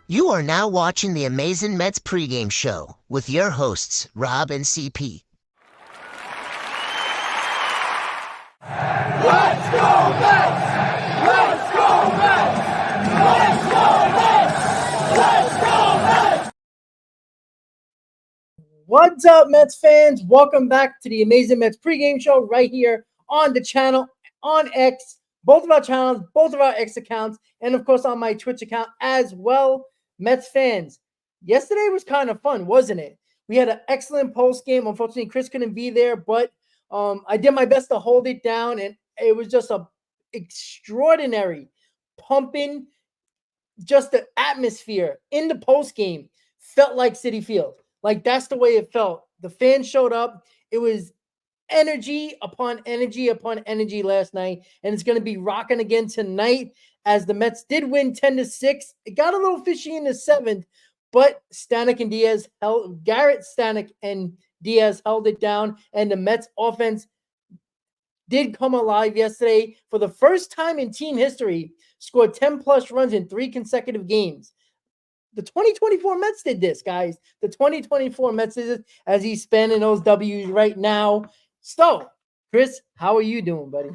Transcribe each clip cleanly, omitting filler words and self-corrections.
You are now watching the Amazing Mets pregame show with your hosts, Rob and CP. Let's go Mets! Let's go Mets! Let's go Mets! Let's go Mets! What's up, Mets fans? Welcome back to the Amazing Mets pregame show right here on the channel, on X, both of our channels, both of our X accounts, and of course on my Twitch account as well. Mets fans, yesterday was kind of fun, wasn't it? We had an excellent post game. Unfortunately, Chris couldn't be there, but I did my best to hold it down, and it was just a extraordinary pumping. Just the atmosphere in the post game felt like Citi Field. Like that's the way it felt. The fans showed up. It was energy upon energy upon energy last night, and it's going to be rocking again tonight as the Mets did win 10-6. It got a little fishy in the seventh, but Garrett Stanek and Diaz held it down, and the Mets offense did come alive yesterday for the first time in team history, scored 10 plus runs in 3 consecutive games. The 2024 Mets did this, guys. The 2024 Mets did this as he's spanning those W's right now. So, Chris, how are you doing, buddy?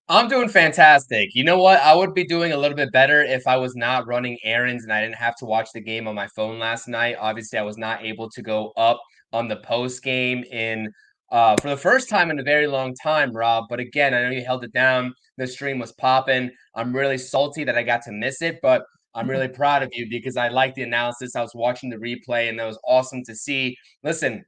I'm doing fantastic. You know what? I would be doing a little bit better if I was not running errands and I didn't have to watch the game on my phone last night. Obviously, I was not able to go up on the post game for the first time in a very long time, Rob. But again, I know you held it down. The stream was popping. I'm really salty that I got to miss it, but I'm really proud of you because I like the analysis. I was watching the replay, and that was awesome to see. Listen,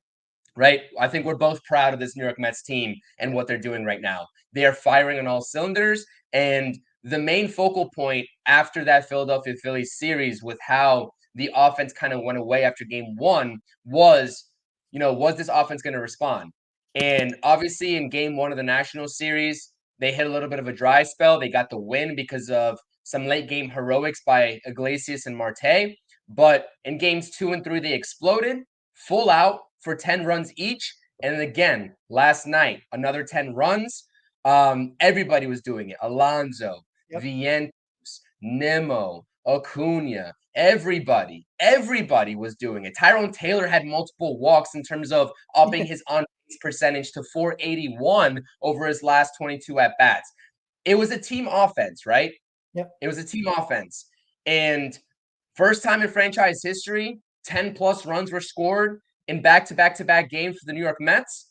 right? I think we're both proud of this New York Mets team and what they're doing right now. They are firing on all cylinders. And the main focal point after that Philadelphia Phillies series with how the offense kind of went away after game one was, was this offense going to respond? And obviously in game one of the National Series, they hit a little bit of a dry spell. They got the win because of some late game heroics by Iglesias and Marte. But in games 2 and 3, they exploded full out for 10 runs each. And then again, last night, another 10 runs. Everybody was doing it. Alonso, Vientos, Nimmo, Acuna, everybody was doing it. Tyrone Taylor had multiple walks in terms of upping his on-base percentage to 481 over his last 22 at-bats. It was a team offense, right? Yep. It was a team offense. And first time in franchise history, 10-plus runs were scored in back-to-back-to-back games for the New York Mets.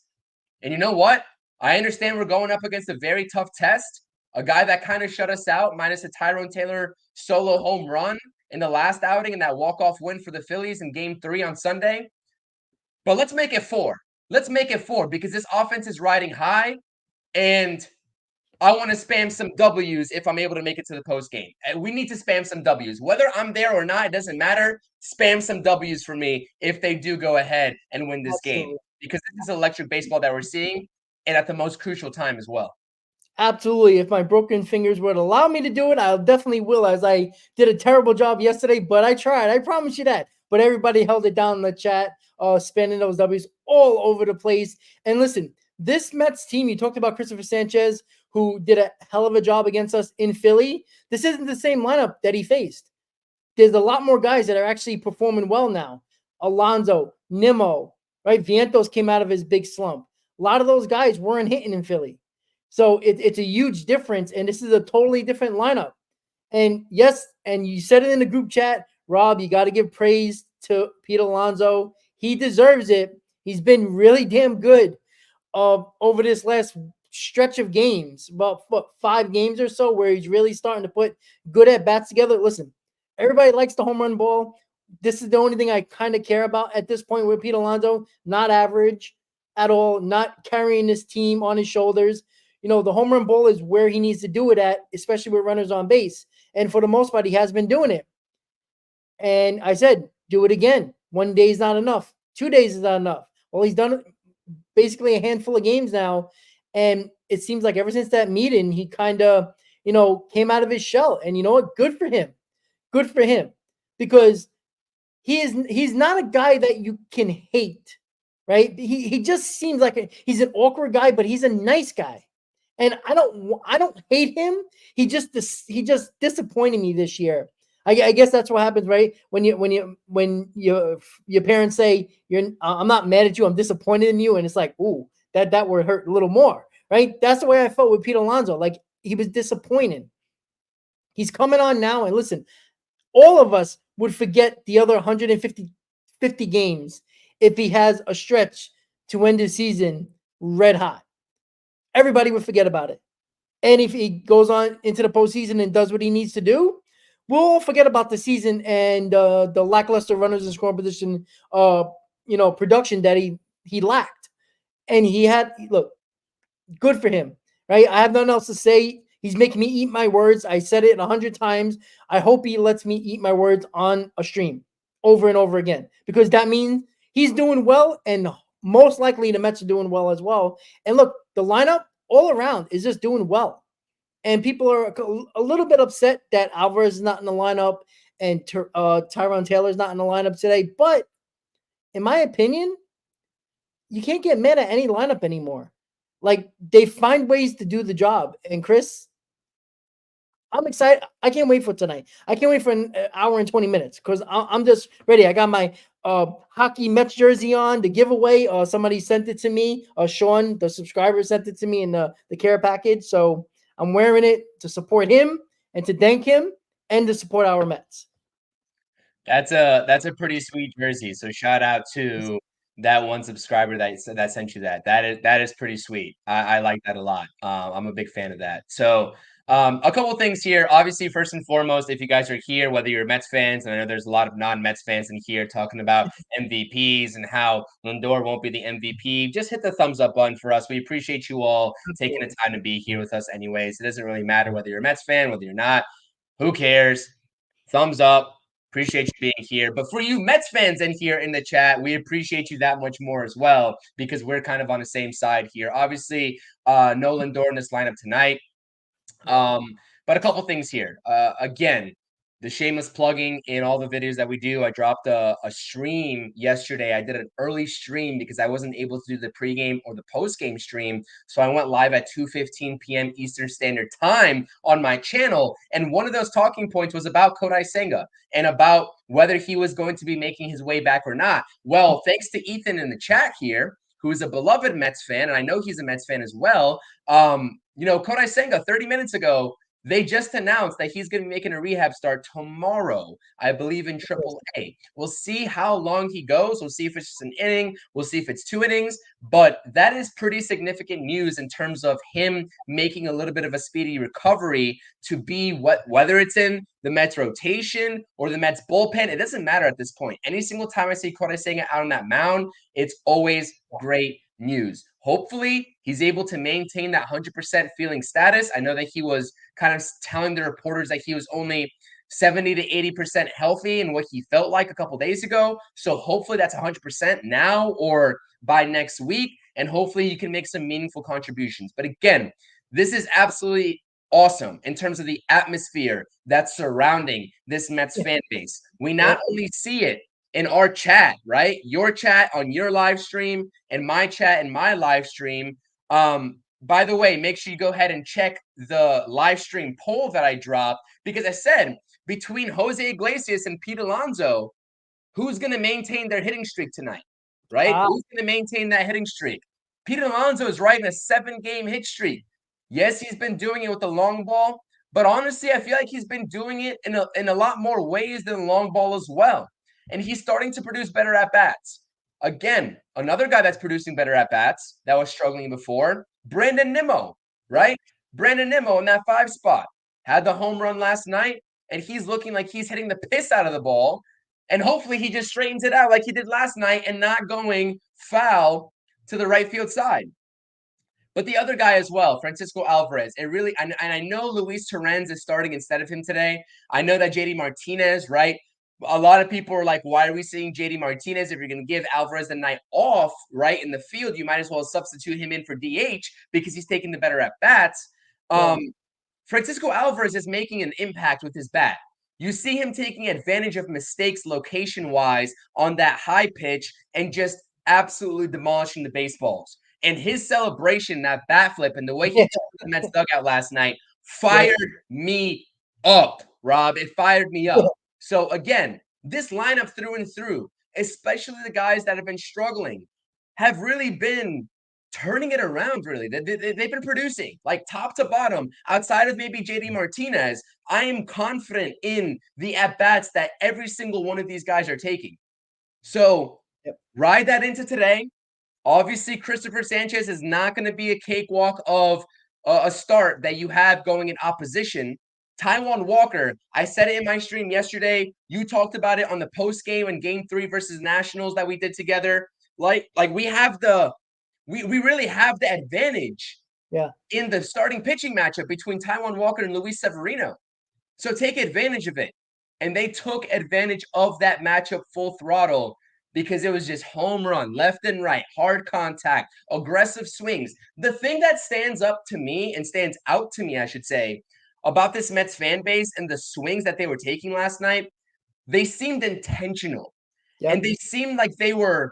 And you know what? I understand we're going up against a very tough test. A guy that kind of shut us out, minus a Tyrone Taylor solo home run in the last outing and that walk-off win for the Phillies in Game 3 on Sunday. But let's make it 4. Let's make it 4 because this offense is riding high, and I want to spam some W's if I'm able to make it to the post game. We need to spam some W's. Whether I'm there or not, it doesn't matter. Spam some W's for me if they do go ahead and win this game. Because this is electric baseball that we're seeing, and at the most crucial time as well. Absolutely. If my broken fingers would allow me to do it, I definitely will, as I did a terrible job yesterday, but I tried. I promise you that. But everybody held it down in the chat, spending those W's all over the place. And listen, this Mets team, you talked about Christopher Sanchez, who did a hell of a job against us in Philly. This isn't the same lineup that he faced. There's a lot more guys that are actually performing well now. Alonso, Nimmo, right? Vientos came out of his big slump. A lot of those guys weren't hitting in Philly. So it's a huge difference, and this is a totally different lineup. And yes, and you said it in the group chat, Rob, you got to give praise to Pete Alonso. He deserves it. He's been really damn good over this last stretch of games, about 5 games or so, where he's really starting to put good at-bats together. Listen, everybody likes the home run ball. This is the only thing I kind of care about at this point with Pete Alonso. Not average at all, not carrying this team on his shoulders. The home run ball is where he needs to do it at, especially with runners on base. And for the most part, he has been doing it. And I said, do it again. 1 day is not enough. 2 days is not enough. Well, he's done basically a handful of games now. And it seems like ever since that meeting, he kind of, came out of his shell. And you know what? Good for him. Good for him. Because he's not a guy that you can hate, right? He just seems like he's an awkward guy, but he's a nice guy. And I don't hate him. He just disappointed me this year. I guess that's what happens, right? When your parents say I'm not mad at you, I'm disappointed in you, and it's like, ooh, that would hurt a little more, right? That's the way I felt with Pete Alonso. Like, he was disappointed. He's coming on now, and listen, all of us would forget the other 150 games if he has a stretch to end the season red hot. Everybody would forget about it. And if he goes on into the postseason and does what he needs to do, we'll all forget about the season and the lackluster runners in scoring position, production that he lacked. And look, good for him, right? I have nothing else to say. He's making me eat my words. I said it 100 times. I hope he lets me eat my words on a stream over and over again, because that means he's doing well, and most likely the Mets are doing well as well. And look, the lineup all around is just doing well. And people are a little bit upset that Alvarez is not in the lineup and Tyrone Taylor is not in the lineup today. But in my opinion, you can't get mad at any lineup anymore. Like, they find ways to do the job. And Chris, I'm excited. I can't wait for tonight. I can't wait for an hour and 20 minutes, because I'm just ready. I got my hockey Mets jersey on, the giveaway. Somebody sent it to me. Sean, the subscriber, sent it to me in the care package. So I'm wearing it to support him and to thank him and to support our Mets. That's a pretty sweet jersey. So shout out to that one subscriber that sent you that. That is pretty sweet. I like that a lot. I'm a big fan of that. So a couple things here. Obviously, first and foremost, if you guys are here, whether you're Mets fans, and I know there's a lot of non-Mets fans in here talking about MVPs and how Lindor won't be the MVP, just hit the thumbs up button for us. We appreciate you all taking the time to be here with us anyways. It doesn't really matter whether you're a Mets fan, whether you're not. Who cares? Thumbs up. Appreciate you being here. But for you Mets fans in here in the chat, we appreciate you that much more as well, because we're kind of on the same side here. Obviously, no Lindor in this lineup tonight. But a couple things here. Again, the shameless plugging in all the videos that we do. I dropped a stream yesterday. I did an early stream because I wasn't able to do the pregame or the postgame stream. So I went live at 2:15 p.m. Eastern Standard Time on my channel. And one of those talking points was about Kodai Senga and about whether he was going to be making his way back or not. Well, thanks to Ethan in the chat here, who is a beloved Mets fan, and I know he's a Mets fan as well. Kodai Senga, 30 minutes ago, they just announced that he's going to be making a rehab start tomorrow, I believe, in AAA. We'll see how long he goes. We'll see if it's just an inning. We'll see if it's 2 innings. But that is pretty significant news in terms of him making a little bit of a speedy recovery to be whether it's in the Mets rotation or the Mets bullpen. It doesn't matter at this point. Any single time I see Kodai Senga out on that mound, it's always great news. Hopefully, he's able to maintain that 100% feeling status. I know that he was kind of telling the reporters that he was only 70 to 80% healthy and what he felt like a couple days ago. So hopefully that's 100% now or by next week. And hopefully you can make some meaningful contributions. But again, this is absolutely awesome in terms of the atmosphere that's surrounding this Mets fan base. We not only see it in our chat, right? Your chat on your live stream and my chat in my live stream. By the way, make sure you go ahead and check the live stream poll that I dropped, because I said between Jose Iglesias and Pete Alonso, who's going to maintain their hitting streak tonight, right? Who's going to maintain that hitting streak? Pete Alonso is riding a 7-game hit streak. Yes, he's been doing it with the long ball, but honestly, I feel like he's been doing it in a lot more ways than long ball as well. And he's starting to produce better at-bats. Again, another guy that's producing better at-bats that was struggling before, Brandon Nimmo, right? Brandon Nimmo in that 5 spot had the home run last night, and he's looking like he's hitting the piss out of the ball. And hopefully he just straightens it out like he did last night and not going foul to the right field side. But the other guy as well, Francisco Alvarez, and I know Luis Torrens is starting instead of him today. I know that JD Martinez, right? A lot of people are like, why are we seeing JD Martinez? If you're going to give Alvarez the night off, right, in the field, you might as well substitute him in for DH because he's taking the better at-bats. Francisco Alvarez is making an impact with his bat. You see him taking advantage of mistakes location-wise on that high pitch and just absolutely demolishing the baseballs. And his celebration, that bat flip, and the way he took the Mets dugout last night fired me up, Rob. It fired me up. So again, this lineup through and through, especially the guys that have been struggling, have really been turning it around, really. They've been producing, like, top to bottom. Outside of maybe JD Martinez, I am confident in the at-bats that every single one of these guys are taking. So Yep. ride that into today. Obviously, Christopher Sanchez is not going to be a cakewalk of a start that you have going in opposition. Taijuan Walker, I said it in my stream yesterday. You talked about it on the post game in Game 3 versus Nationals that we did together. Like we have we really have the advantage in the starting pitching matchup between Taijuan Walker and Luis Severino. So take advantage of it. And they took advantage of that matchup full throttle because it was just home run, left and right, hard contact, aggressive swings. The thing that stands out to me, I should say, about this Mets fan base and the swings that they were taking last night, they seemed intentional. Yep. And they seemed like they were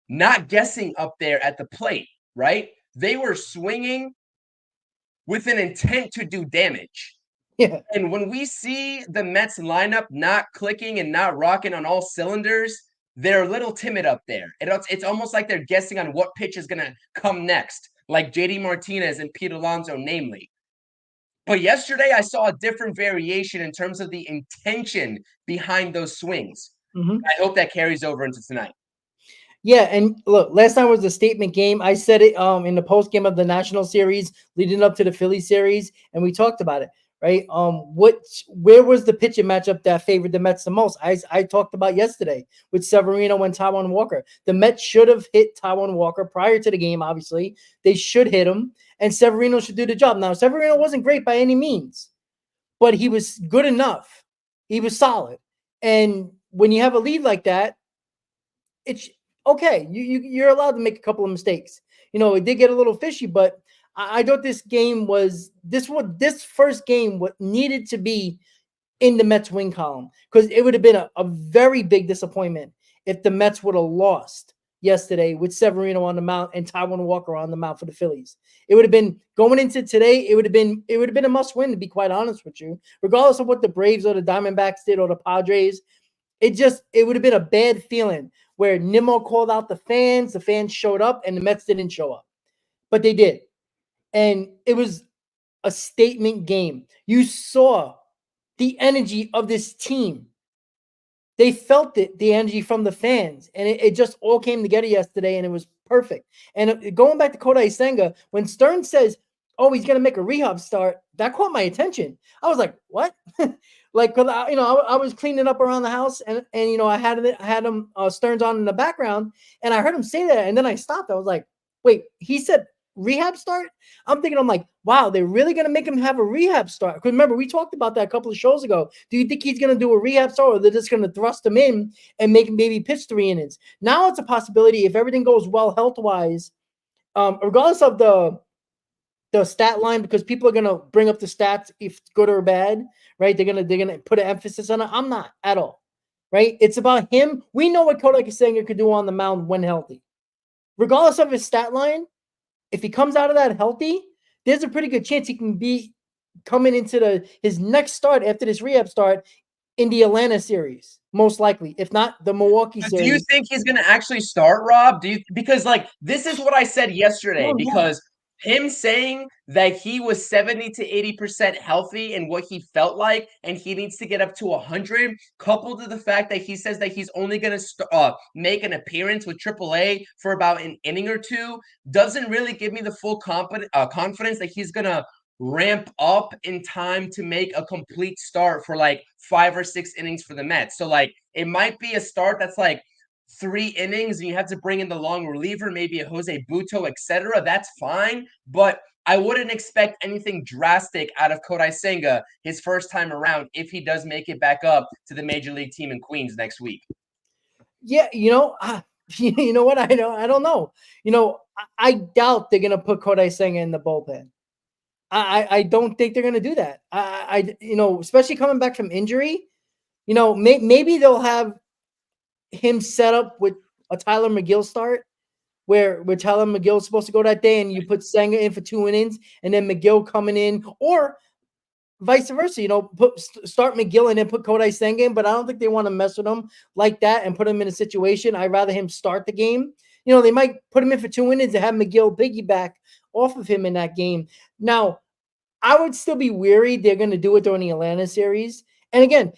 not guessing up there at the plate, right? They were swinging with an intent to do damage. Yeah. And when we see the Mets lineup not clicking and not rocking on all cylinders, they're a little timid up there. It's almost like they're guessing on what pitch is going to come next, like JD Martinez and Pete Alonso, namely. But yesterday, I saw a different variation in terms of the intention behind those swings. Mm-hmm. I hope that carries over into tonight. Yeah, and look, last night was a statement game. I said it in the post game of the National Series leading up to the Philly series, and we talked about it, right? Where was the pitching matchup that favored the Mets the most? I talked about yesterday with Severino and Taijuan Walker. The Mets should have hit Taijuan Walker prior to the game, obviously. They should hit him, and Severino should do the job. Now, Severino wasn't great by any means, but he was good enough. He was solid. And when you have a lead like that, it's okay. You're allowed to make a couple of mistakes. It did get a little fishy, but I thought this first game what needed to be in the Mets win column, because it would have been a very big disappointment if the Mets would have lost yesterday with Severino on the mound and Taijuan Walker on the mound for the Phillies. It would have been going into today. It would have been a must win, to be quite honest with you, regardless of what the Braves or the Diamondbacks did or the Padres. It would have been a bad feeling where Nimmo called out the fans showed up, and the Mets didn't show up. But they did. And it was a statement game. You saw the energy of this team. They felt it, the energy from the fans, and it just all came together yesterday, and it was perfect. And going back to Kodai Senga, when Stern says, "Oh, he's going to make a rehab start," that caught my attention. I was like, "What?" Because I was cleaning up around the house, and I had him Stearns on in the background, and I heard him say that, and then I stopped. I was like, "Wait, he said rehab start?" I'm like, wow, they're really going to make him have a rehab start. Because remember, we talked about that a couple of shows ago. Do you think he's going to do a rehab start, or they're just going to thrust him in and make him maybe pitch 3 innings? Now it's a possibility if everything goes well health-wise, regardless of the stat line, because people are going to bring up the stats if good or bad, right? They're going to put an emphasis on it. I'm not at all, right? It's about him. We know what Kodai Senga could do on the mound when healthy. Regardless of his stat line, if he comes out of that healthy, there's a pretty good chance he can be coming into his next start after this rehab start in the Atlanta series, most likely, if not the Milwaukee series. Do you think he's going to actually start, Rob? Because this is what I said yesterday, because him saying that he was 70 to 80% healthy and what he felt like, and he needs to get up to 100, coupled to the fact that he says that he's only going to make an appearance with AAA for about an inning or two, doesn't really give me the full confidence that he's going to ramp up in time to make a complete start for 5 or 6 innings for the Mets. So it might be a start that's 3 innings and you have to bring in the long reliever, maybe a Jose Buto, etc. That's fine, but I wouldn't expect anything drastic out of Kodai Senga his first time around if he does make it back up to the major league team in Queens next week. Yeah, you know what? I don't know. I doubt they're gonna put Kodai Senga in the bullpen. I don't think they're gonna do that. Especially coming back from injury, maybe they'll have him set up with a Tyler McGill start, where Tyler McGill is supposed to go that day, and you put Senga in for 2 innings, and then McGill coming in, or vice versa, start McGill and then put Kodai Senga in, but I don't think they want to mess with him like that and put him in a situation. I'd rather him start the game. They might put him in for 2 innings and have McGill piggyback off of him in that game. Now, I would still be weary they're going to do it during the Atlanta series. And again,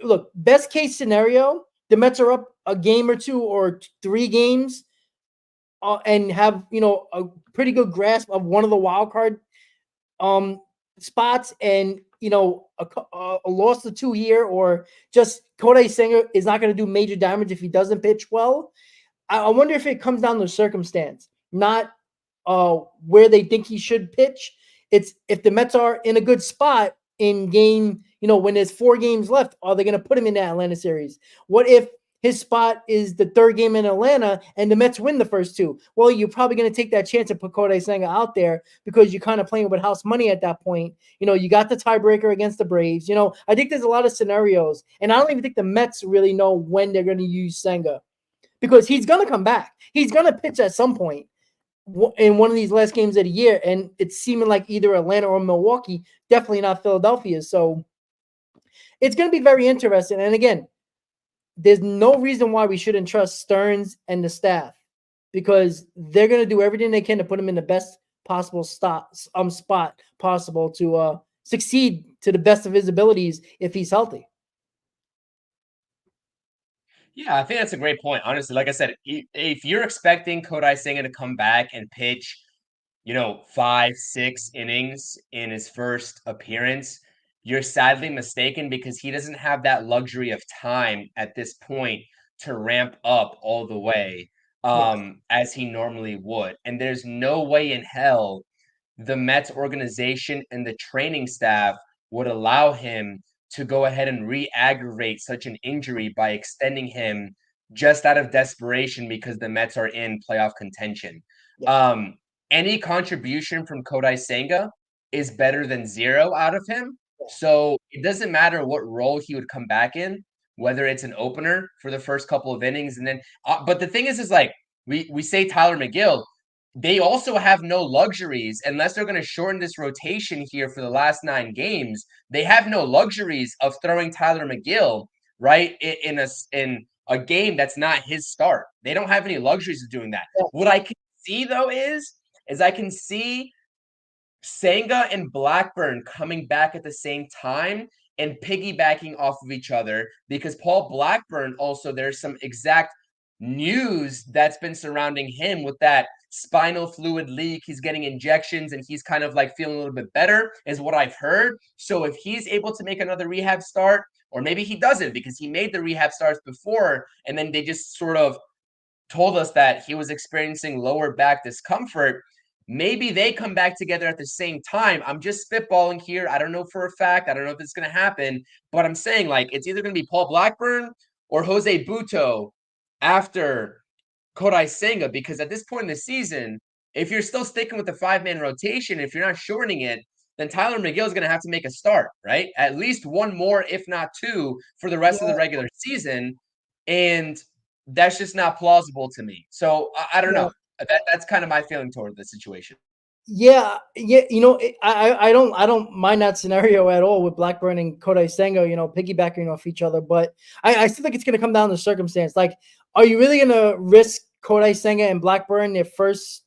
look, best case scenario, the Mets are up a game or 2 or 3 games and have, a pretty good grasp of one of the wild card spots, and a loss or 2 here, or just Kodai Senga is not going to do major damage if he doesn't pitch well. I wonder if it comes down to circumstance, not where they think he should pitch. It's if the Mets are in a good spot in game, when there's 4 games left, are they going to put him in the Atlanta series? What if his spot is the 3rd game in Atlanta and the Mets win the first 2? Well, you're probably going to take that chance and put Kodai Senga out there because you're kind of playing with house money at that point. You got the tiebreaker against the Braves. I think there's a lot of scenarios, and I don't even think the Mets really know when they're going to use Senga because he's going to come back. He's going to pitch at some point in one of these last games of the year, and it's seeming like either Atlanta or Milwaukee, definitely not Philadelphia. So it's going to be very interesting. And again, there's no reason why we shouldn't trust Stearns and the staff because they're going to do everything they can to put him in the best possible spot possible to succeed to the best of his abilities if he's healthy. Yeah, I think that's a great point. Honestly, like I said, if you're expecting Kodai Senga to come back and pitch, 5, 6 innings in his first appearance, you're sadly mistaken because he doesn't have that luxury of time at this point to ramp up all the way as he normally would. And there's no way in hell the Mets organization and the training staff would allow him to go ahead and re-aggravate such an injury by extending him just out of desperation because the Mets are in playoff contention. Any contribution from Kodai Senga is better than 0 out of him. So it doesn't matter what role he would come back in, whether it's an opener for the first couple of innings. And then, but the thing is like, we say Tyler McGill, they also have no luxuries unless they're going to shorten this rotation here for the last 9 games. They have no luxuries of throwing Tyler McGill right in a game that's not his start. They don't have any luxuries of doing that. What I can see though is I can see Senga and Blackburn coming back at the same time and piggybacking off of each other because Paul Blackburn also, there's some exact news that's been surrounding him with that spinal fluid leak. He's getting injections and he's kind of like feeling a little bit better is what I've heard. So if he's able to make another rehab start, or maybe he doesn't because he made the rehab starts before and then they just sort of told us that he was experiencing lower back discomfort. Maybe they come back together at the same time. I'm just spitballing here. I don't know for a fact. I don't know if it's going to happen, but I'm saying like it's either going to be Paul Blackburn or Jose Butto after Kodai Senga, because at this point in the season, if you're still sticking with the 5-man rotation, if you're not shortening it, then Tyler McGill is going to have to make a start, right? At least 1 more, if not 2, for the rest of the regular season. And that's just not plausible to me. So I don't know. That's kind of my feeling toward the situation. Yeah. I don't mind that scenario at all with Blackburn and Kodai Senga, piggybacking off each other. But I still think it's going to come down to circumstance. Like, are you really going to risk Kodai Senga and Blackburn their first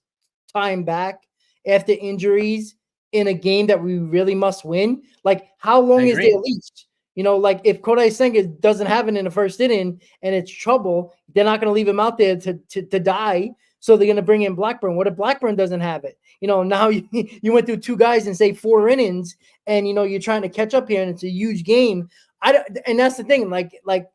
time back after injuries in a game that we really must win? Like, how long is their leash? Like if Kodai Senga doesn't have it in the first inning and it's trouble, they're not going to leave him out there to die. So they're going to bring in Blackburn. What if Blackburn doesn't have it? Now you went through 2 guys in say 4 innings, and you're trying to catch up here, and it's a huge game. And that's the thing. Like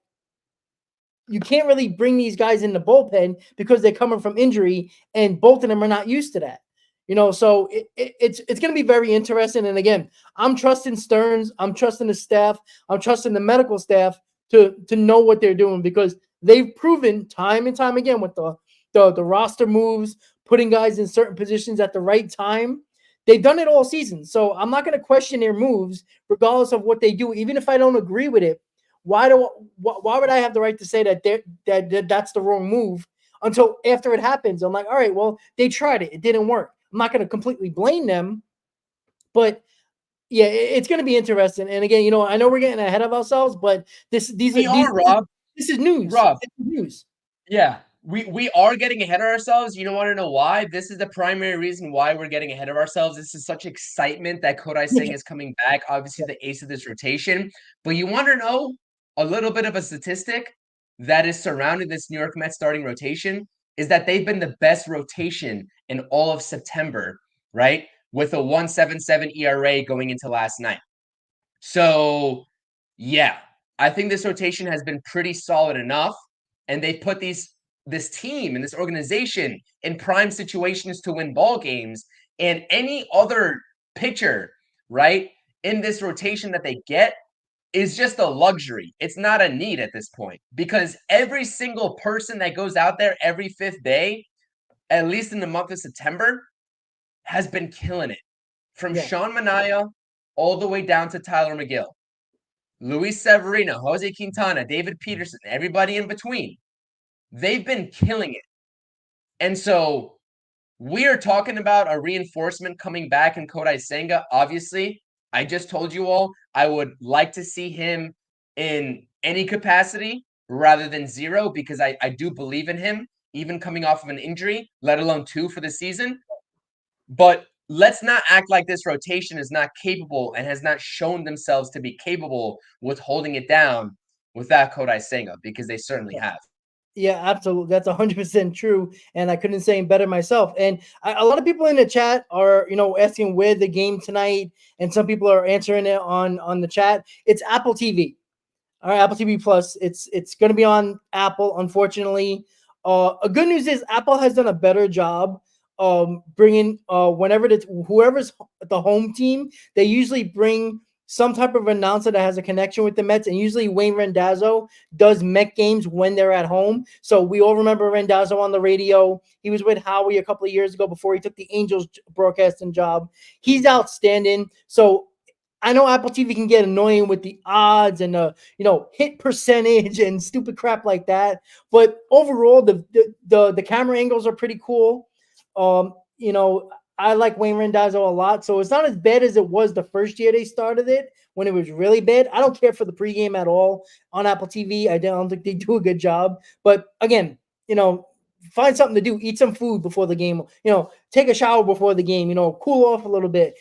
you can't really bring these guys in the bullpen because they're coming from injury, and both of them are not used to that. So it's going to be very interesting. And again, I'm trusting Stearns. I'm trusting the staff. I'm trusting the medical staff to know what they're doing because they've proven time and time again with the roster moves, putting guys in certain positions at the right time. They've done it all season. So I'm not going to question their moves regardless of what they do, even if I don't agree with it. Why would I have the right to say that that's the wrong move until after it happens? I'm like, all right, well, they tried it. It didn't work. I'm not going to completely blame them, but Yeah, it's going to be interesting. And again, I know we're getting ahead of ourselves, but We are, Rob. this is news. Rob, It's news. yeah, we are getting ahead of ourselves. You don't want to know why? This is the primary reason why we're getting ahead of ourselves. This is such excitement that Kodai Singh is coming back. Obviously, the ace of this rotation. But you want to know a little bit of a statistic that is surrounding this New York Mets starting rotation is that they've been the best rotation in all of September, right? With a 1.77 ERA going into last night. So, yeah, I think this rotation has been pretty solid enough, and they've put this team and this organization in prime situations to win ball games. And any other pitcher, right, in this rotation that they get is just a luxury. It's not a need at this point because every single person that goes out there every fifth day, at least in the month of September, has been killing it. From Sean Manaea all the way down to Tyler McGill. Luis Severino, Jose Quintana, David Peterson, everybody in between, they've been killing it. And so we are talking about a reinforcement coming back in Kodai Senga. Obviously, I just told you all I would like to see him in any capacity rather than zero because I do believe in him, even coming off of an injury, let alone 2 for the season. But let's not act like this rotation is not capable and has not shown themselves to be capable with holding it down without Kodai Senga because they certainly have. Yeah, absolutely. That's 100% true. And I couldn't say it better myself. And a lot of people in the chat are, asking where the game tonight. And some people are answering it on the chat. It's Apple TV. All right, Apple TV Plus. It's going to be on Apple, unfortunately. A good news is Apple has done a better job bringing whoever's the home team, they usually bring some type of announcer that has a connection with the Mets, and usually Wayne Randazzo does Met games when they're at home. So we all remember Randazzo on the radio. He was with Howie a couple of years ago before he took the Angels broadcasting job. He's outstanding. So I know Apple TV can get annoying with the odds and hit percentage and stupid crap like that. But overall, the camera angles are pretty cool. I like Wayne Randazzo a lot, so it's not as bad as it was the first year they started it when it was really bad. I don't care for the pregame at all on Apple TV. I don't think they do a good job. But again, find something to do. Eat some food before the game. Take a shower before the game. Cool off a little bit.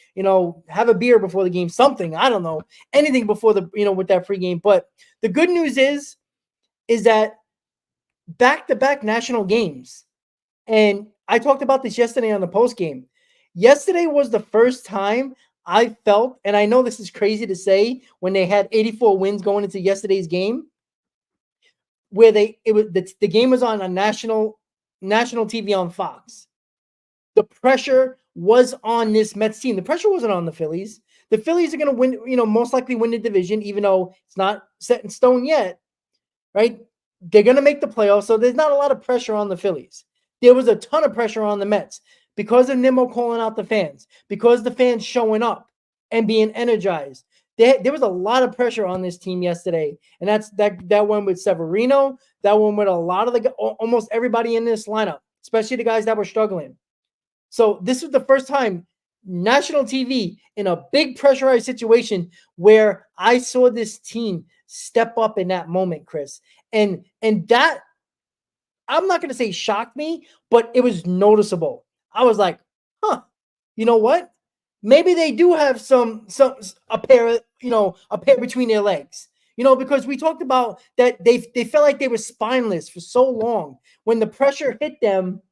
Have a beer before the game. Something, I don't know, anything before the with that pregame. But the good news is that back-to-back national games, and I talked about this yesterday on the post game. Yesterday was the first time I felt, and I know this is crazy to say, when they had 84 wins going into yesterday's game, where the game was on a national TV on Fox. The pressure was on this Mets team. The pressure wasn't on the Phillies. The Phillies are going to win, most likely win the division, even though it's not set in stone yet, right? They're going to make the playoffs, so there's not a lot of pressure on the Phillies. There was a ton of pressure on the Mets because of Nimmo calling out the fans, because the fans showing up and being energized. There was a lot of pressure on this team yesterday, and that one with Severino, that one with a lot of almost everybody in this lineup, especially the guys that were struggling. So this was the first time national TV in a big pressurized situation where I saw this team step up in that moment, Chris, and that, I'm not going to say shocked me, but it was noticeable. I was like, huh, you know what? Maybe they do have a pair between their legs. Because we talked about that they felt like they were spineless for so long. When the pressure hit them,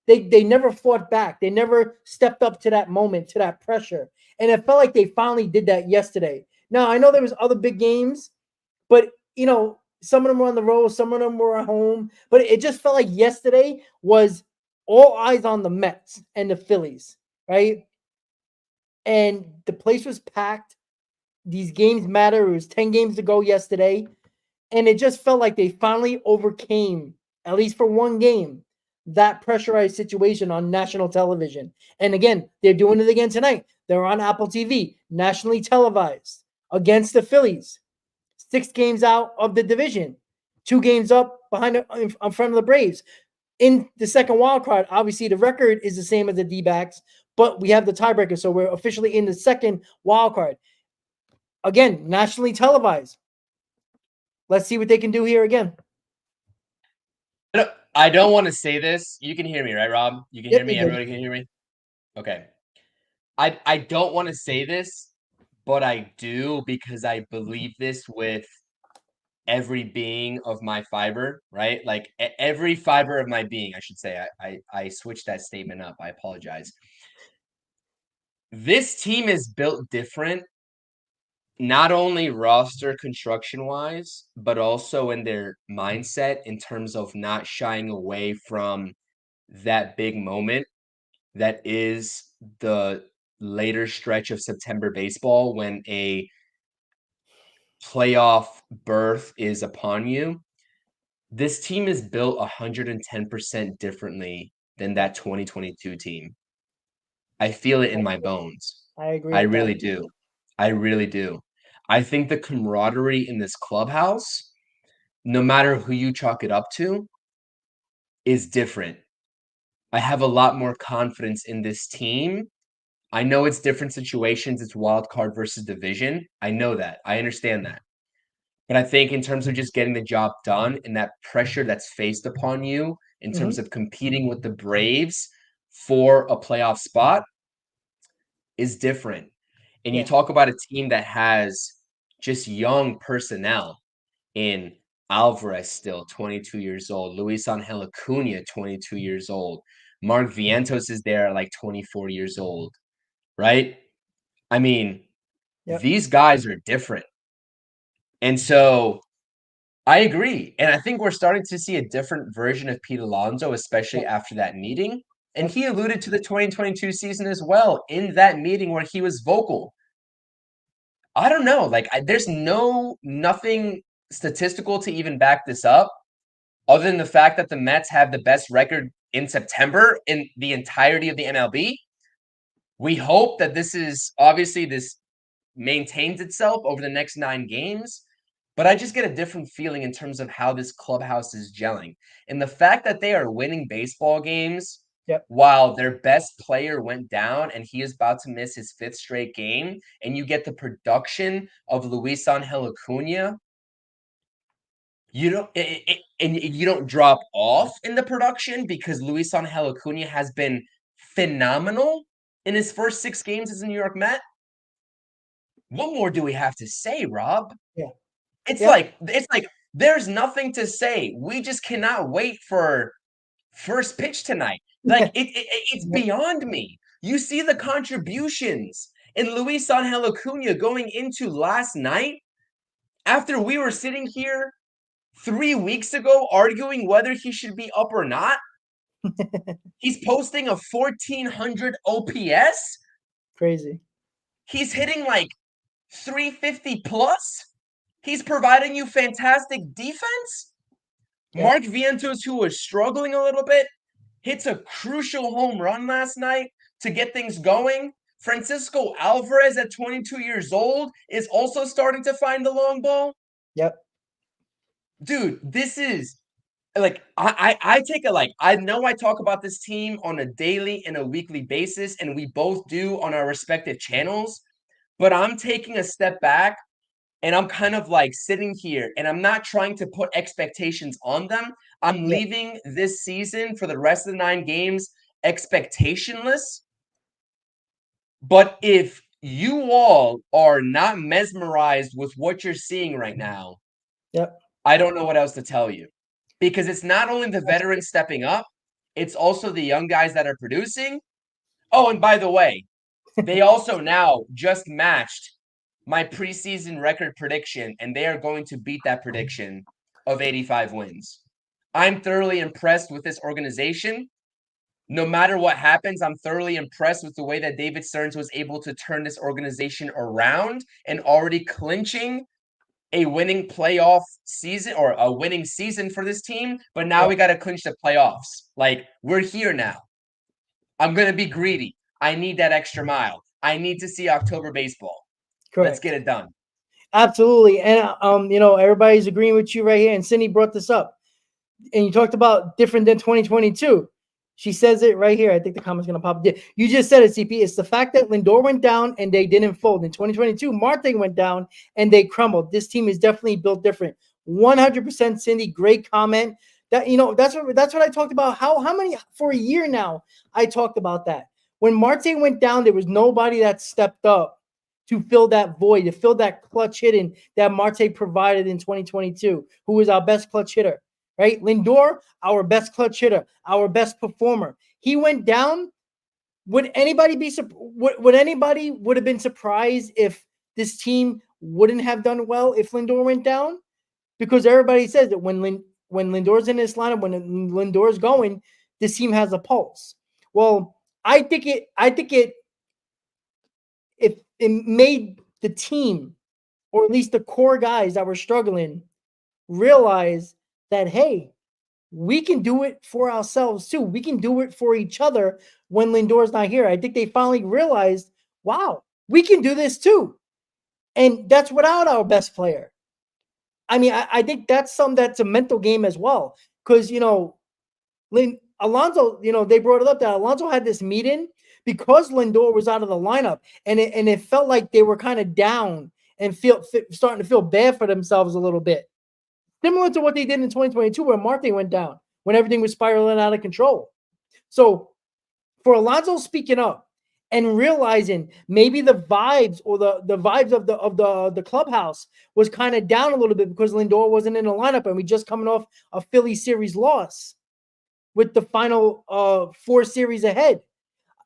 they never fought back. They never stepped up to that moment, to that pressure. And it felt like they finally did that yesterday. Now, I know there was other big games, but some of them were on the road, some of them were at home, but it just felt like yesterday was all eyes on the Mets and the Phillies, right? And the place was packed. These games matter. It was 10 games to go yesterday, and it just felt like they finally overcame, at least for one game, that pressurized situation on national television. And again, they're doing it again tonight. They're on Apple TV, nationally televised, against the Phillies. 6 games out of the division, 2 games up in front of the Braves. In the second wild card, obviously the record is the same as the D-backs, but we have the tiebreaker, so we're officially in the second wild card. Again, nationally televised. Let's see what they can do here again. I don't want to say this. You can hear me, right, Rob? You can hear me? You're good. Everybody can hear me? Okay. I don't want to say this, but I do because I believe this with every being of my fiber, right? Like every fiber of my being, I should say. I switched that statement up. I apologize. This team is built different, not only roster construction wise, but also in their mindset in terms of not shying away from that big moment that is the later stretch of September baseball when a playoff berth is upon you. This team is built 110% differently than that 2022 team. I feel it in my bones. I agree I with really that. do. I really do. I think the camaraderie in this clubhouse, no matter who you chalk it up to, is different. I have a lot more confidence in this team. I know it's different situations. It's wild card versus division. I know that. I understand that. But I think in terms of just getting the job done and that pressure that's faced upon you in terms of competing with the Braves for a playoff spot is different. And you Yeah. talk about a team that has just young personnel in Alvarez still 22 years old, Luis Angel Acuna 22 years old, Mark Vientos is there at like 24 years old, right? I mean, Yep. these guys are different. And so I agree. And I think we're starting to see a different version of Pete Alonso, especially Yep. after that meeting. And Yep. he alluded to the 2022 season as well in that meeting where he was vocal. I don't know. Like, there's nothing statistical to even back this up, other than the fact that the Mets have the best record in September in the entirety of the MLB. We hope that this maintains itself over the next 9 games. But I just get a different feeling in terms of how this clubhouse is gelling. And the fact that they are winning baseball games Yep. while their best player went down and he is about to miss his 5th straight game, and you get the production of Luis Angel Acuna, you don't drop off in the production because Luis Angel Acuna has been phenomenal in his first 6 games as a New York Met. What more do we have to say, Rob? Yeah. It's Yep. like there's nothing to say. We just cannot wait for first pitch tonight. Like it's Yep. beyond me. You see the contributions in Luis Angel Acuna going into last night after we were sitting here 3 weeks ago arguing whether he should be up or not. He's posting a 1400 OPS. Crazy. He's hitting like 350 plus. He's providing you fantastic defense. Yep. Mark Vientos, who was struggling a little bit, hits a crucial home run last night to get things going. Francisco Alvarez at 22 years old is also starting to find the long ball. Yep. Dude, this is like I take it like I know I talk about this team on a daily and a weekly basis, and we both do on our respective channels, but I'm taking a step back and I'm kind of like sitting here and I'm not trying to put expectations on them. I'm Yep. leaving this season for the rest of the 9 games expectationless. But if you all are not mesmerized with what you're seeing right now, Yep. I don't know what else to tell you. Because it's not only the veterans stepping up, it's also the young guys that are producing. Oh, and by the way, they also now just matched my preseason record prediction, and they are going to beat that prediction of 85 wins. I'm thoroughly impressed with this organization. No matter what happens, I'm thoroughly impressed with the way that David Stearns was able to turn this organization around and already clinching a winning playoff season or a winning season for this team. But now Yep. we got to clinch the playoffs. Like, we're here now. I'm going to be greedy. I need that extra mile. I need to see October baseball. Correct. Let's get it done. Absolutely. And everybody's agreeing with you right here. And Cindy brought this up. And you talked about different than 2022. She says it right here. I think the comment's going to pop. You just said it, CP. It's the fact that Lindor went down and they didn't fold. In 2022, Marte went down and they crumbled. This team is definitely built different. 100% Cindy. Great comment. That that's what I talked about. How many for a year now? I talked about that. When Marte went down, there was nobody that stepped up to fill that void, to fill that clutch hitting that Marte provided in 2022, who was our best clutch hitter. Right? Lindor, our best clutch hitter, our best performer. He went down. Would anybody would have been surprised if this team wouldn't have done well if Lindor went down? Because everybody says that when Lindor's in this lineup, when Lindor's going, this team has a pulse. Well, I think it made the team, or at least the core guys that were struggling, realize that, hey, we can do it for ourselves too. We can do it for each other when Lindor's not here. I think they finally realized, wow, we can do this too. And that's without our best player. I mean, I think that's a mental game as well. Because, Alonso, they brought it up that Alonso had this meeting because Lindor was out of the lineup. And it felt like they were kind of down and starting to feel bad for themselves a little bit. Similar to what they did in 2022 where Marte went down, when everything was spiraling out of control. So for Alonso speaking up and realizing maybe the vibes or the vibes of the clubhouse was kind of down a little bit because Lindor wasn't in the lineup and we just coming off a Philly series loss with the final 4 series ahead.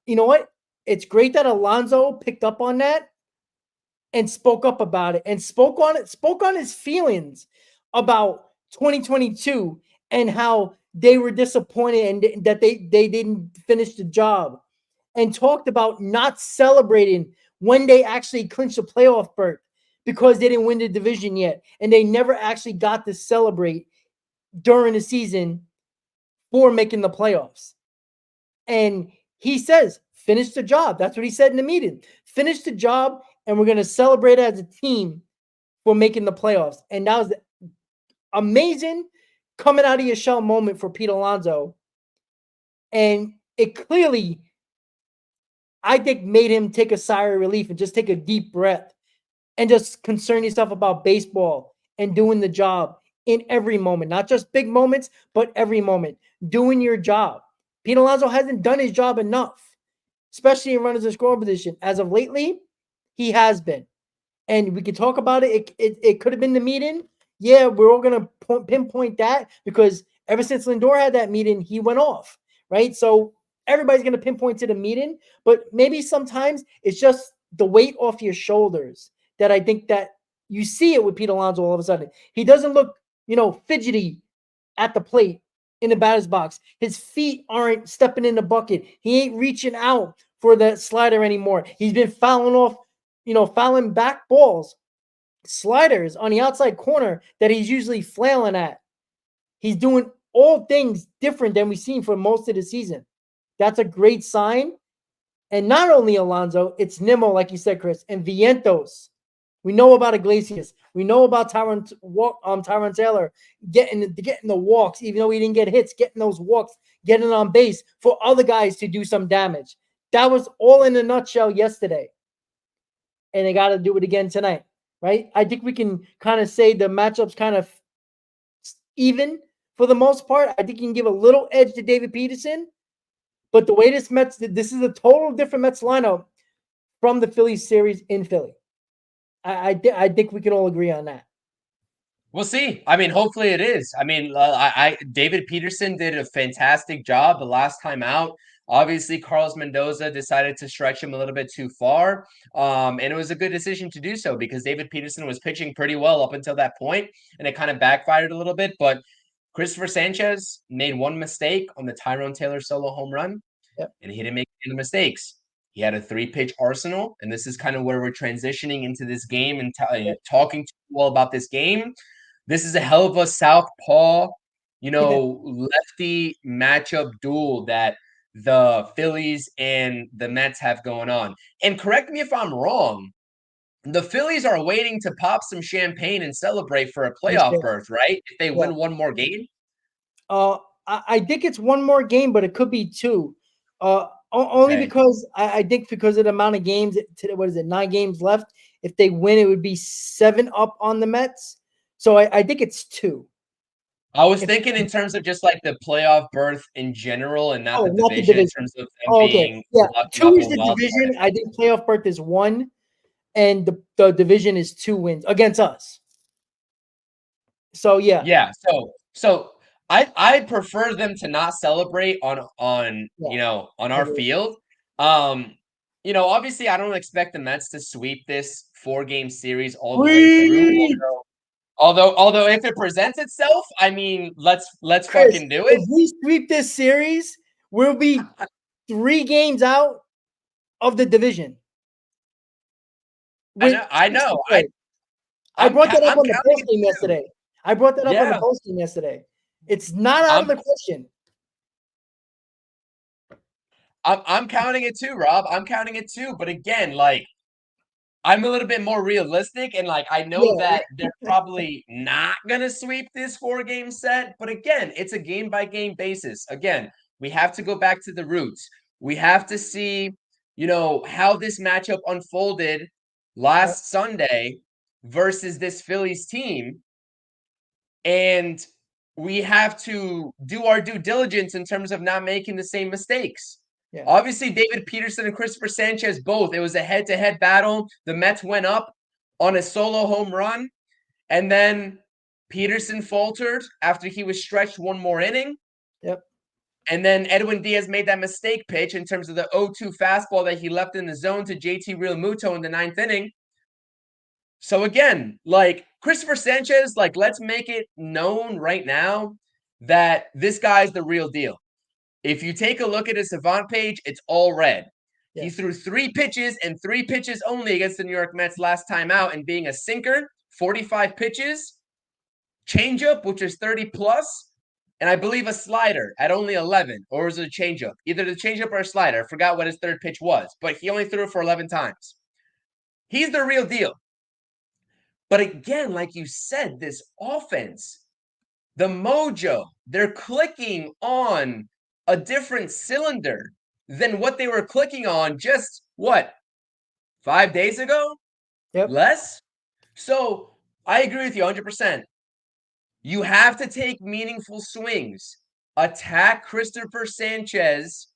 You know what? It's great that Alonso picked up on that and spoke up about it and spoke on his feelings about 2022 and how they were disappointed and that they didn't finish the job, and talked about not celebrating when they actually clinched a playoff berth because they didn't win the division yet and they never actually got to celebrate during the season for making the playoffs. And he says, finish the job. That's what he said in the meeting. Finish the job and we're going to celebrate as a team for making the playoffs. And that was amazing coming out of your shell moment for Pete Alonso. And it clearly, I think, made him take a sigh of relief and just take a deep breath and just concern yourself about baseball and doing the job in every moment, not just big moments, but every moment, doing your job. Pete Alonso hasn't done his job enough, especially in runners in scoring position. As of lately, he has been. And we can talk about it. It could have been the meeting. Yeah, we're all going to pinpoint that because ever since Lindor had that meeting, he went off, right? So everybody's going to pinpoint to the meeting, but maybe sometimes it's just the weight off your shoulders that I think that you see it with Pete Alonso all of a sudden. He doesn't look, fidgety at the plate in the batter's box. His feet aren't stepping in the bucket. He ain't reaching out for the slider anymore. He's been fouling back balls, sliders on the outside corner that he's usually flailing at. He's doing all things different than we've seen for most of the season. That's a great sign. And not only Alonso, it's Nimmo, like you said, Chris, and Vientos. We know about Iglesias. We know about Tyron Taylor getting the walks, even though he didn't get hits, getting those walks, getting on base for other guys to do some damage. That was all in a nutshell yesterday. And they got to do it again tonight, right? I think we can kind of say the matchup's kind of even for the most part. I think you can give a little edge to David Peterson. But the way this is a total different Mets lineup from the Phillies series in Philly. I think we can all agree on that. We'll see. I mean, hopefully it is. I mean, David Peterson did a fantastic job the last time out. Obviously, Carlos Mendoza decided to stretch him a little bit too far. And it was a good decision to do so because David Peterson was pitching pretty well up until that point, and it kind of backfired a little bit. But Christopher Sanchez made one mistake on the Tyrone Taylor solo home run, and he didn't make any mistakes. He had a 3-pitch arsenal, and this is kind of where we're transitioning into this game and talking to you all about this game. This is a hell of a southpaw, lefty matchup duel that the Phillies and the Mets have going on. And correct me if I'm wrong, the Phillies are waiting to pop some champagne and celebrate for a playoff berth, right? If they win one more game. I think it's one more game, but it could be two. Only Okay. because I think because of the amount of games. What is it? 9 games left. If they win, it would be 7 up on the Mets. So I think it's 2. I was If, thinking in terms of just like the playoff berth in general and not the not the division in division. terms of them Oh, okay. being Yeah, lucky 2 off a is the wild card. division. I think playoff berth is 1, and the division is 2 wins against us. So yeah. Yeah, so I prefer them to not celebrate on on our field. Obviously I don't expect the Mets to sweep this 4-game series all the way through. Sweet! Although if it presents itself, I mean, let's Chris, fucking do it. if we sweep this series, we'll be 3 games out of the division. I With know, I know. I brought that up I'm on the counting post it game too. yesterday. I brought that up on the Yeah, post game yesterday. It's not out of I'm the question. I'm counting it too, Rob. I'm counting it too. But again, like I'm a little bit more realistic, and like I know Yeah, that they're probably not gonna sweep this 4-game set. But again, it's a game by game basis. Again, we have to go back to the roots. We have to see, how this matchup unfolded yeah, last Sunday versus this Phillies team. And we have to do our due diligence in terms of not making the same mistakes. yeah. Obviously, David Peterson and Christopher Sanchez both. It was a head-to-head battle. The Mets went up on a solo home run, and then Peterson faltered after he was stretched one more inning. Yep. And then Edwin Diaz made that mistake pitch in terms of the 0-2 fastball that he left in the zone to JT Realmuto in the 9th inning. So again, like Christopher Sanchez, like let's make it known right now that this guy's the real deal. If you take a look at his Savant page, it's all red. Yeah. He threw 3 pitches and 3 pitches only against the New York Mets last time out, and being a sinker, 45 pitches, changeup, which is 30 plus, and I believe a slider at only 11, or was it a changeup? Either the changeup or a slider. I forgot what his third pitch was, but he only threw it for 11 times. He's the real deal. But again, like you said, this offense, the mojo, they're clicking on a different cylinder than what they were clicking on just, 5 days ago? Yep. Less? So I agree with you 100%. You have to take meaningful swings. Attack Christopher Sanchez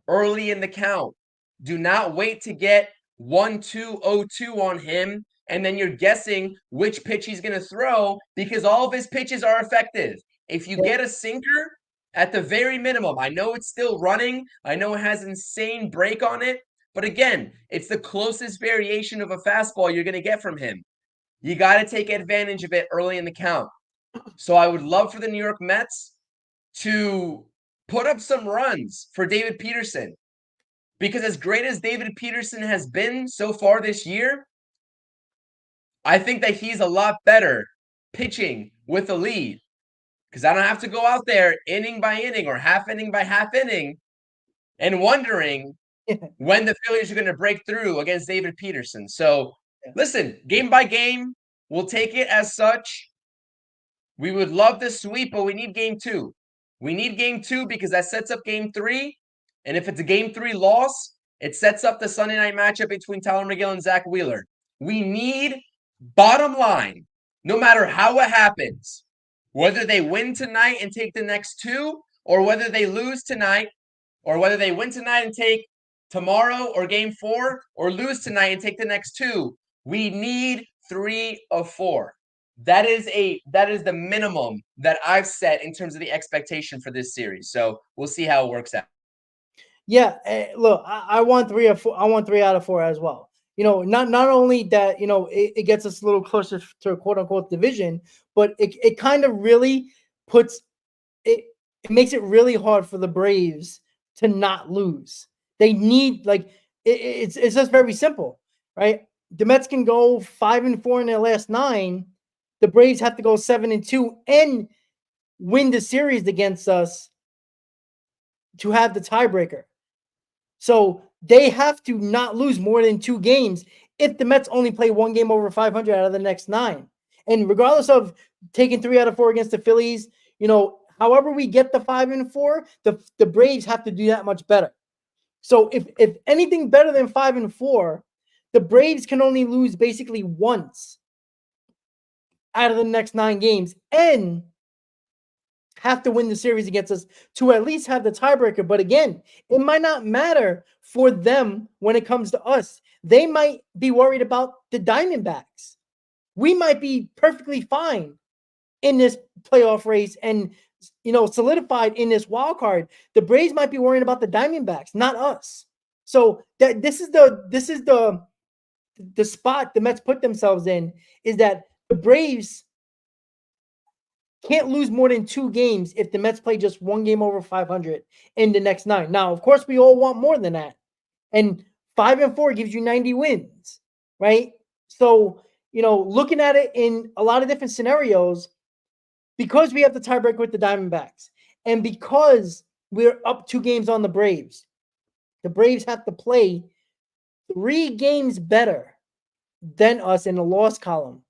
early in the count. Do not wait to get 1-2, 0-2 on him, and then you're guessing which pitch he's going to throw because all of his pitches are effective. If you Yep. get a sinker at the very minimum, I know it's still running. I know it has insane break on it. But again, it's the closest variation of a fastball you're going to get from him. You got to take advantage of it early in the count. So I would love for the New York Mets to put up some runs for David Peterson. Because as great as David Peterson has been so far this year, I think that he's a lot better pitching with a lead. Because I don't have to go out there inning by inning or half inning by half inning and wondering when the Phillies are going to break through against David Peterson. So listen, game by game, we'll take it as such. We would love the sweep, but we need game 2. We need game 2 because that sets up game 3. And if it's a game 3 loss, it sets up the Sunday night matchup between Tyler McGill and Zach Wheeler. We need, bottom line, no matter how it happens, whether they win tonight and take the next 2, or whether they lose tonight, or whether they win tonight and take tomorrow or game 4, or lose tonight and take the next 2, we need 3 of 4. That is the minimum that I've set in terms of the expectation for this series. So we'll see how it works out. Yeah, look, I want 3 or 4. I want 3 out of 4 as well. Not only that, it gets us a little closer to a quote unquote division, but it kind of really puts it. It makes it really hard for the Braves to not lose. They need it's just very simple, right? The Mets can go 5-4 in their last 9. The Braves have to go 7-2 and win the series against us to have the tiebreaker. So they have to not lose more than 2 games if the Mets only play 1 game over 500 out of the next 9. And regardless of taking 3 out of 4 against the Phillies, However we get the 5-4, the Braves have to do that much better. So if anything better than 5-4, the Braves can only lose basically once out of the next 9 games and have to win the series against us to at least have the tiebreaker. But again, it might not matter for them when it comes to us. They might be worried about the Diamondbacks. We might be perfectly fine in this playoff race and solidified in this wild card. The Braves might be worrying about the Diamondbacks, not us. So that this is the spot the Mets put themselves in, is that the Braves can't lose more than 2 games if the Mets play just 1 game over 500 in the next 9. Now, of course, we all want more than that. And 5-4 gives you 90 wins, right? So, looking at it in a lot of different scenarios, because we have the tiebreaker with the Diamondbacks and because we're up 2 games on the Braves have to play 3 games better than us in the loss column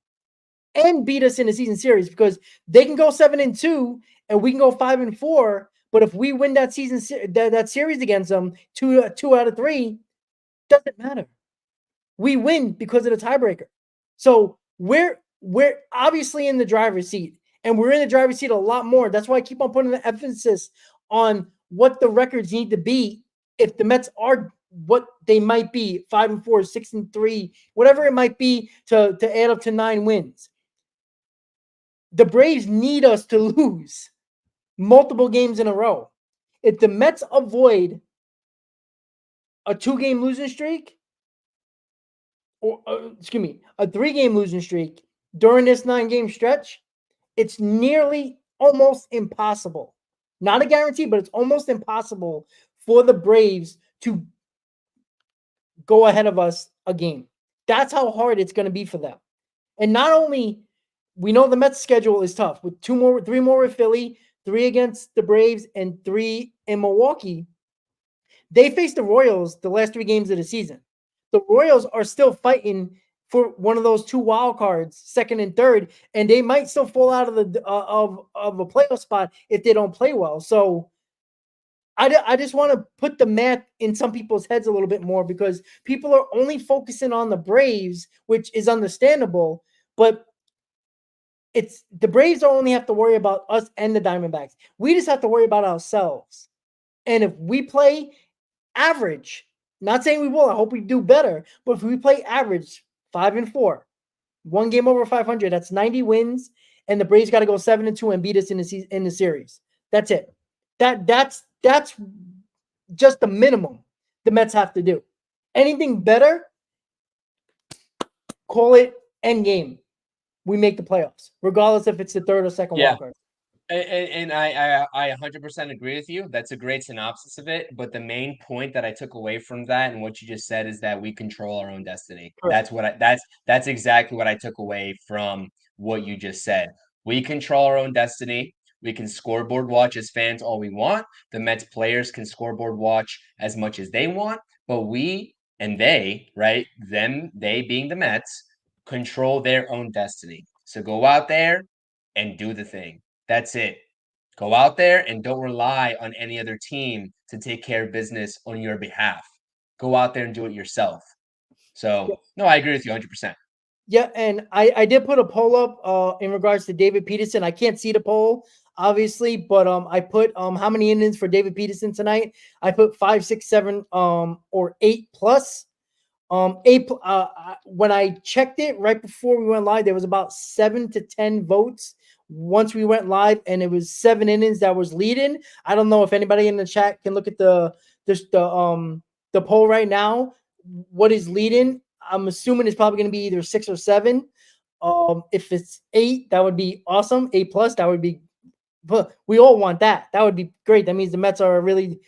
and beat us in the season series, because they can go 7-2 and we can go 5-4. But if we win that that series against them, 2 out of 3, doesn't matter. We win because of the tiebreaker. So we're obviously in the driver's seat, and we're in the driver's seat a lot more. That's why I keep on putting the emphasis on what the records need to be if the Mets are what they might be, 5-4, 6-3, whatever it might be, to add up to 9 wins. The Braves need us to lose multiple games in a row. If the Mets avoid a 2-game losing streak, or a 3-game losing streak during this 9-game stretch, it's nearly almost impossible. Not a guarantee, but it's almost impossible for the Braves to go ahead of us a game. That's how hard it's going to be for them. And not only, we know the Mets schedule is tough with 3 more with Philly, 3 against the Braves, and 3 in Milwaukee. They faced the Royals the last 3 games of the season. The Royals are still fighting for one of those 2 wild cards, 2nd and 3rd, and they might still fall out of the of a playoff spot if they don't play well. So I just want to put the math in some people's heads a little bit more, because people are only focusing on the Braves, which is understandable, but it's the Braves don't only have to worry about us and the Diamondbacks. We just have to worry about ourselves. And if we play average, not saying we will, I hope we do better, but if we play average, 5-4, 1 game over 500, that's 90 wins, and the Braves got to go 7-2 and beat us in the series. That's it. That's just the minimum the Mets have to do. Anything better, call it end game. We make the playoffs, regardless if it's the 3rd or 2nd wild card. And I 100% agree with you. That's a great synopsis of it. But the main point that I took away from that and what you just said is that we control our own destiny. Correct. That's exactly what I took away from what you just said. We control our own destiny. We can scoreboard watch as fans all we want. The Mets players can scoreboard watch as much as they want. But we and they, right? They being the Mets, control their own destiny. So go out there and do the thing. That's it. Go out there and don't rely on any other team to take care of business on your behalf. Go out there and do it yourself. So, no, I agree with you 100%. Yeah, and I did put a poll up in regards to David Peterson. I can't see the poll, obviously, but I put how many innings for David Peterson tonight. I put 5, 6, 7, or 8 plus. When I checked it right before we went live, there was about 7 to 10 votes once we went live, and it was 7 innings that was leading. I don't know if anybody in the chat can look at the poll right now. What is leading? I'm assuming it's probably going to be either 6 or 7. If it's 8, that would be awesome. 8 plus, that would be. But we all want that. That would be great. That means the Mets are really,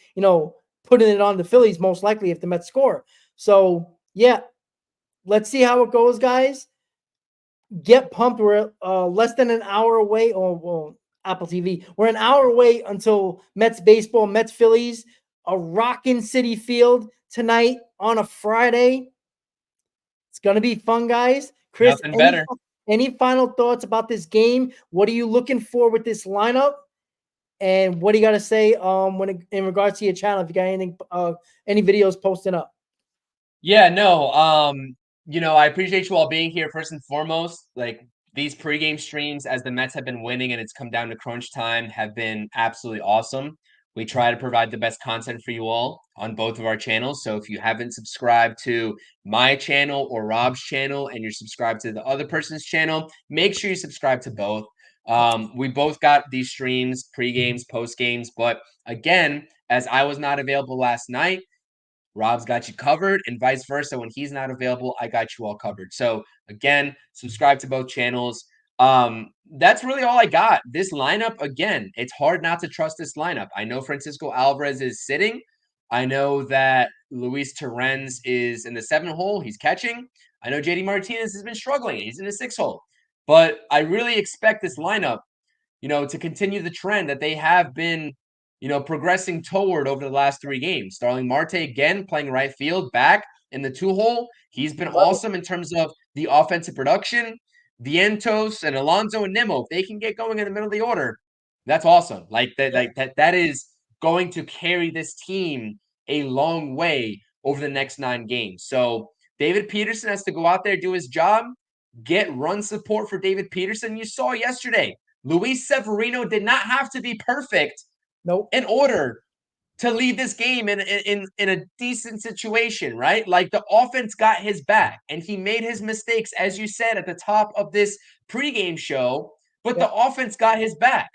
putting it on the Phillies most likely if the Mets score. So yeah, let's see how it goes, guys. Get pumped. We're less than an hour away. Apple TV. We're an hour away until Mets baseball, Mets Phillies, a rockin' City Field tonight on a Friday. It's gonna be fun, guys. Chris, Nothing better. Any final thoughts about this game? What are you looking for with this lineup? And what do you got to say in regards to your channel? If you got anything, any videos posting up? Yeah, no. I appreciate you all being here first and foremost. Like these pregame streams as the Mets have been winning and it's come down to crunch time have been absolutely awesome. We try to provide the best content for you all on both of our channels. So if you haven't subscribed to my channel or Rob's channel and you're subscribed to the other person's channel, make sure you subscribe to both. We both got these streams, pre-games, post-games, but again, as I was not available last night, Rob's got you covered, and vice versa. When he's not available, I got you all covered. So again, subscribe to both channels. That's really all I got. This lineup, again, it's hard not to trust this lineup. I know Francisco Alvarez is sitting. I know that Luis Torrens is in the 7 hole. He's catching. I know JD Martinez has been struggling. He's in the 6 hole. But I really expect this lineup to continue the trend that they have been, progressing toward over the last 3 games. Starling Marte again playing right field back in the 2 hole. He's been awesome in terms of the offensive production. Vientos and Alonso and Nimmo, if they can get going in the middle of the order, that's awesome. That is going to carry this team a long way over the next 9 games. So David Peterson has to go out there, do his job, get run support for David Peterson. You saw yesterday, Luis Severino did not have to be perfect in order to lead this game in a decent situation, right? Like the offense got his back and he made his mistakes, as you said at the top of this pregame show, but the offense got his back.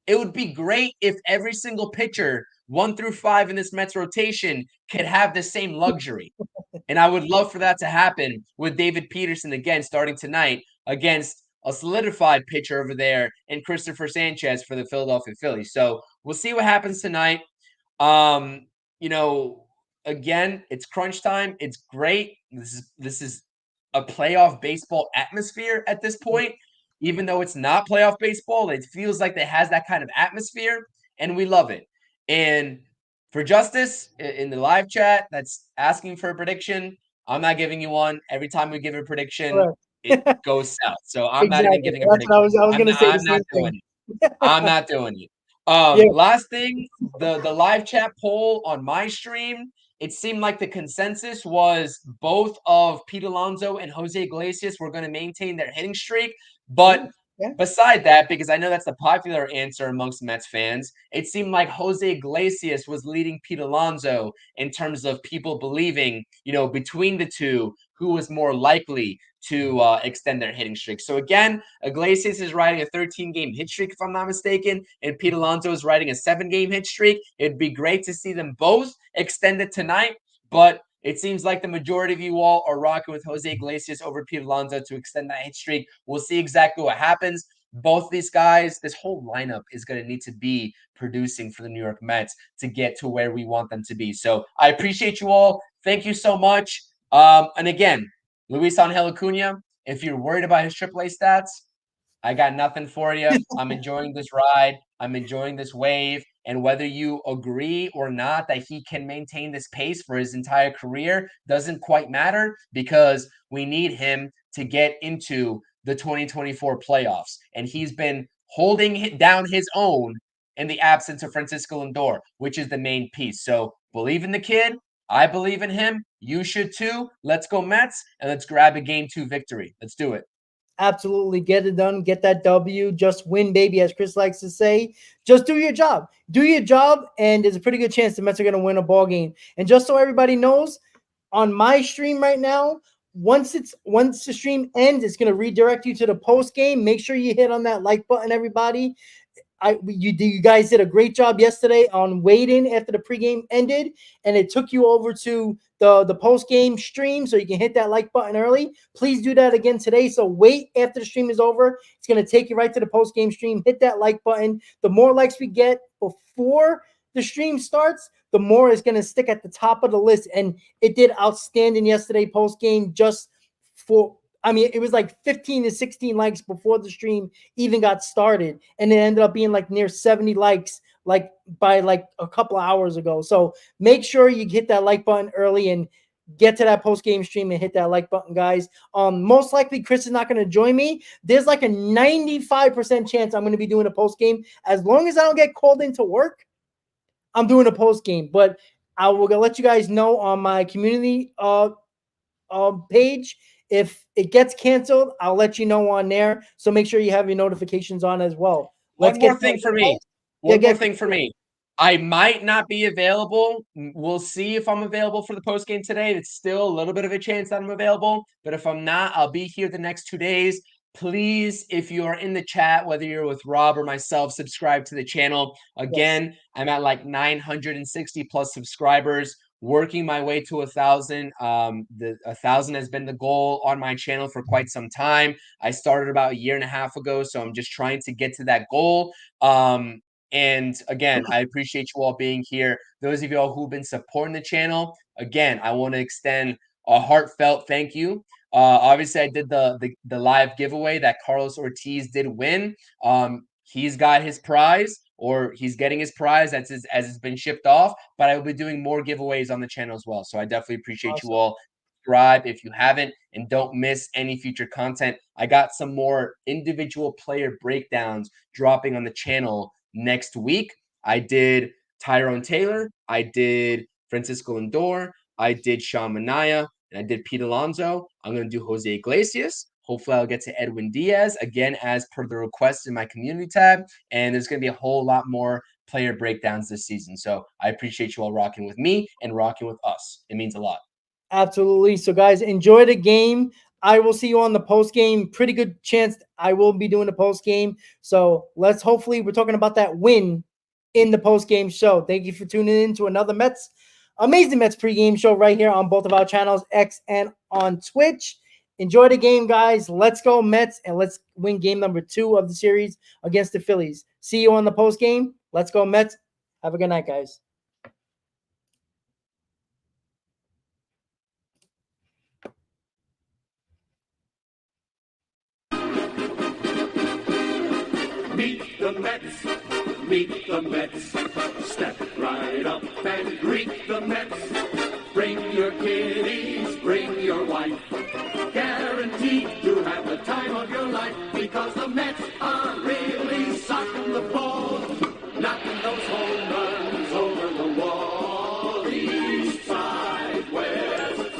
It would be great if every single pitcher, 1 through 5 in this Mets rotation, could have the same luxury. And I would love for that to happen with David Peterson again starting tonight against a solidified pitcher over there in Christopher Sanchez for the Philadelphia Phillies. So we'll see what happens tonight. Again, it's crunch time. It's great. This is a playoff baseball atmosphere at this point. Even though it's not playoff baseball, it feels like it has that kind of atmosphere, and we love it. And for Justice in the live chat that's asking for a prediction, I'm not giving you one. Every time we give a prediction, it goes south. So I'm not even Exactly. giving a That's what I prediction. was going to say. I'm not doing it. I'm not doing it. Yeah. Last thing, the live chat poll on my stream, it seemed like the consensus was both of Pete Alonso and Jose Iglesias were going to maintain their hitting streak. But beside that, because I know that's the popular answer amongst Mets fans, it seemed like Jose Iglesias was leading Pete Alonso in terms of people believing, between the two, who was more likely to extend their hitting streak. So again, Iglesias is riding a 13-game hit streak, if I'm not mistaken, and Pete Alonso is riding a 7-game hit streak. It'd be great to see them both extend it tonight, but it seems like the majority of you all are rocking with Jose Iglesias over Pete Alonso to extend that hit streak. We'll see exactly what happens. Both of these guys, this whole lineup is going to need to be producing for the New York Mets to get to where we want them to be. So I appreciate you all. Thank you so much. And again, Luis Angel Acuna, if you're worried about his AAA stats, I got nothing for you. I'm enjoying this ride. I'm enjoying this wave. And whether you agree or not that he can maintain this pace for his entire career doesn't quite matter because we need him to get into the 2024 playoffs. And he's been holding down his own in the absence of Francisco Lindor, which is the main piece. So believe in the kid. I believe in him. You should too. Let's go Mets and let's grab a Game 2 victory. Let's do it. Absolutely. Get it done. Get that W. Just win, baby, as Chris likes to say. Just do your job. Do your job, and there's a pretty good chance the Mets are going to win a ball game. And just so everybody knows, on my stream right now, once the stream ends, it's going to redirect you to the post game. Make sure you hit on that like button, everybody. You guys did a great job yesterday on waiting after the pregame ended, and it took you over to the post-game stream, so you can hit that like button early. Please do that again today. So wait after the stream is over. It's going to take you right to the post-game stream. Hit that like button. The more likes we get before the stream starts, the more it's going to stick at the top of the list. And it did outstanding yesterday post-game just for – it was like 15 to 16 likes before the stream even got started. And it ended up being like near 70 likes by like a couple of hours ago. So make sure you hit that like button early and get to that post-game stream and hit that like button, guys. Most likely Chris is not going to join me. There's like a 95% chance I'm going to be doing a post-game. As long as I don't get called into work, I'm doing a post-game. But I will let you guys know on my community page. If it gets canceled, I'll let you know on there. So make sure you have your notifications on as well. One more thing for me. I might not be available. We'll see if I'm available for the post game today. It's still a little bit of a chance that I'm available. But if I'm not, I'll be here the next 2 days. Please, if you are in the chat, whether you're with Rob or myself, subscribe to the channel. Again, I'm at like 960 plus subscribers, working my way to 1,000. 1,000 has been the goal on my channel for quite some time. I started about a year and a half ago, so I'm just trying to get to that goal. And again, I appreciate you all being here. Those of you all who've been supporting the channel, again, I want to extend a heartfelt thank you. Obviously, I did the live giveaway that Carlos Ortiz did win. He's got his prize, or he's getting his prize as it's been shipped off. But I will be doing more giveaways on the channel as well. So I definitely appreciate you all. Subscribe if you haven't, and don't miss any future content. I got some more individual player breakdowns dropping on the channel next week. I did Tyrone Taylor, I did Francisco Lindor, I did Sean Manaea, and I did Pete Alonso. I'm going to do Jose Iglesias. Hopefully, I'll get to Edwin Diaz, again, as per the request in my community tab. And there's going to be a whole lot more player breakdowns this season. So I appreciate you all rocking with me and rocking with us. It means a lot. Absolutely. So, guys, enjoy the game. I will see you on the post game. Pretty good chance I will be doing the post game. So let's hopefully we're talking about that win in the post game show. Thank you for tuning in to another Amazing Mets pregame show right here on both of our channels, X and on Twitch. Enjoy the game, guys. Let's go Mets, and let's win game number 2 of the series against the Phillies. See you on the post game. Let's go Mets. Have a good night, guys. Meet the Mets, meet the Mets. Step right up and greet the Mets. Bring your kiddies, bring your wife. Guaranteed to have the time of your life, because the Mets